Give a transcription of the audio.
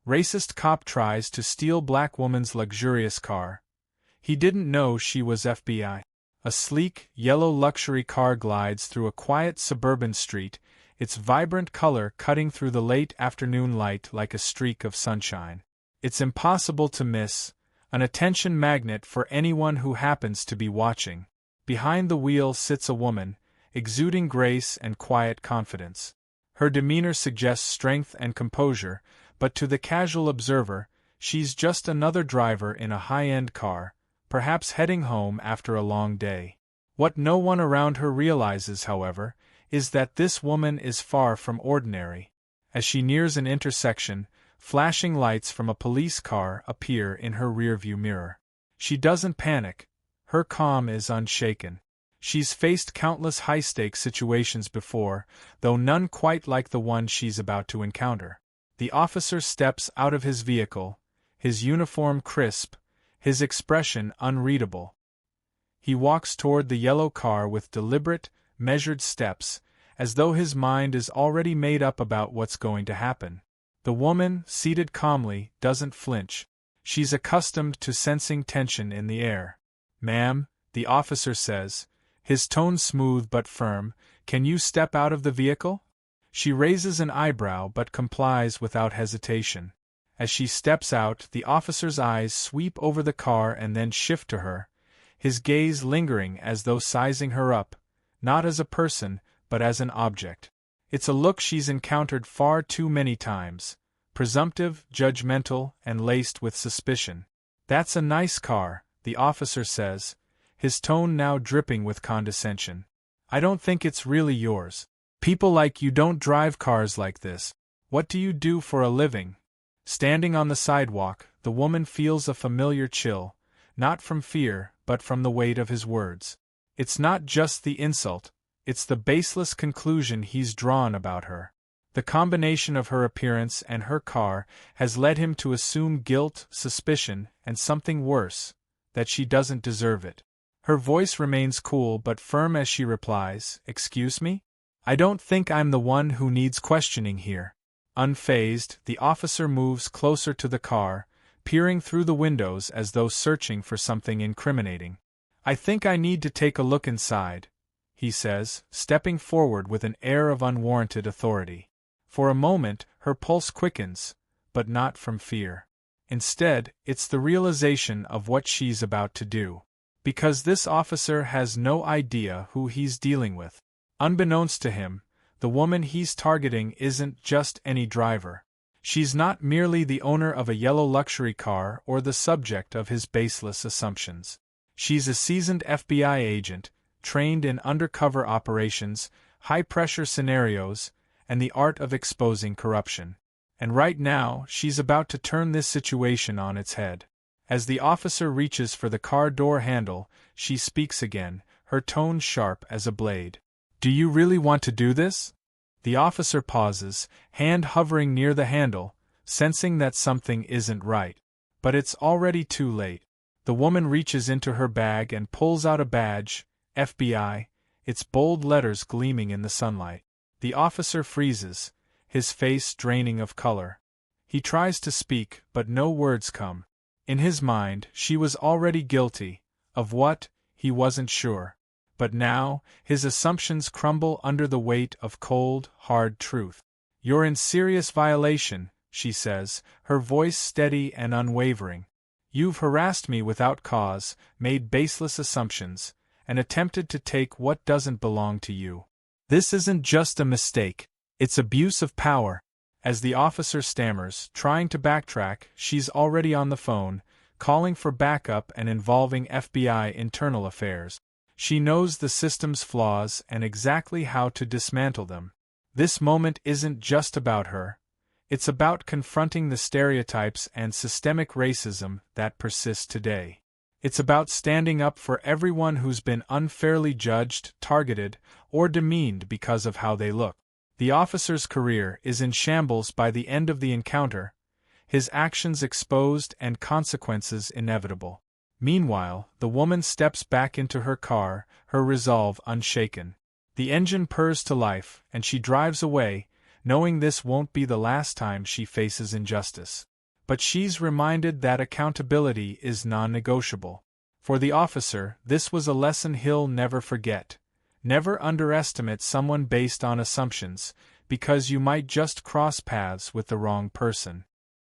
Racist cop tries to steal black woman's luxurious car. He didn't know she was FBI. A sleek, yellow luxury car glides through a quiet suburban street, its vibrant color cutting through the late afternoon light like a streak of sunshine. It's impossible to miss, an attention magnet for anyone who happens to be watching. Behind the wheel sits a woman, exuding grace and quiet confidence. Her demeanor suggests strength and composure, but to the casual observer, she's just another driver in a high-end car, perhaps heading home after a long day. What no one around her realizes, however, is that this woman is far from ordinary. As she nears an intersection, flashing lights from a police car appear in her rearview mirror. She doesn't panic. Her calm is unshaken. She's faced countless high-stakes situations before, though none quite like the one she's about to encounter. The officer steps out of his vehicle, his uniform crisp, his expression unreadable. He walks toward the yellow car with deliberate, measured steps, as though his mind is already made up about what's going to happen. The woman, seated calmly, doesn't flinch. She's accustomed to sensing tension in the air. "Ma'am," the officer says, his tone smooth but firm, "can you step out of the vehicle?" She raises an eyebrow but complies without hesitation. As she steps out, the officer's eyes sweep over the car and then shift to her, his gaze lingering as though sizing her up, not as a person, but as an object. It's a look she's encountered far too many times, presumptive, judgmental, and laced with suspicion. "That's a nice car," the officer says, his tone now dripping with condescension. "I don't think it's really yours. People like you don't drive cars like this. What do you do for a living?" Standing on the sidewalk, the woman feels a familiar chill, not from fear, but from the weight of his words. It's not just the insult, it's the baseless conclusion he's drawn about her. The combination of her appearance and her car has led him to assume guilt, suspicion, and something worse, that she doesn't deserve it. Her voice remains cool but firm as she replies, "Excuse me? I don't think I'm the one who needs questioning here." Unfazed, the officer moves closer to the car, peering through the windows as though searching for something incriminating. "I think I need to take a look inside," he says, stepping forward with an air of unwarranted authority. For a moment, her pulse quickens, but not from fear. Instead, it's the realization of what she's about to do. Because this officer has no idea who he's dealing with. Unbeknownst to him, the woman he's targeting isn't just any driver. She's not merely the owner of a yellow luxury car or the subject of his baseless assumptions. She's a seasoned FBI agent, trained in undercover operations, high-pressure scenarios, and the art of exposing corruption. And right now, she's about to turn this situation on its head. As the officer reaches for the car door handle, she speaks again, her tone sharp as a blade. "Do you really want to do this?" The officer pauses, hand hovering near the handle, sensing that something isn't right. But it's already too late. The woman reaches into her bag and pulls out a badge, FBI, its bold letters gleaming in the sunlight. The officer freezes, his face draining of color. He tries to speak, but no words come. In his mind, she was already guilty. Of what, he wasn't sure. But now, his assumptions crumble under the weight of cold, hard truth. "You're in serious violation," she says, her voice steady and unwavering. "You've harassed me without cause, made baseless assumptions, and attempted to take what doesn't belong to you. This isn't just a mistake, it's abuse of power." As the officer stammers, trying to backtrack, she's already on the phone, calling for backup and involving FBI internal affairs. She knows the system's flaws and exactly how to dismantle them. This moment isn't just about her. It's about confronting the stereotypes and systemic racism that persist today. It's about standing up for everyone who's been unfairly judged, targeted, or demeaned because of how they look. The officer's career is in shambles by the end of the encounter, his actions exposed and consequences inevitable. Meanwhile, the woman steps back into her car, her resolve unshaken. The engine purrs to life, and she drives away, knowing this won't be the last time she faces injustice. But she's reminded that accountability is non-negotiable. For the officer, this was a lesson he'll never forget. Never underestimate someone based on assumptions, because you might just cross paths with the wrong person.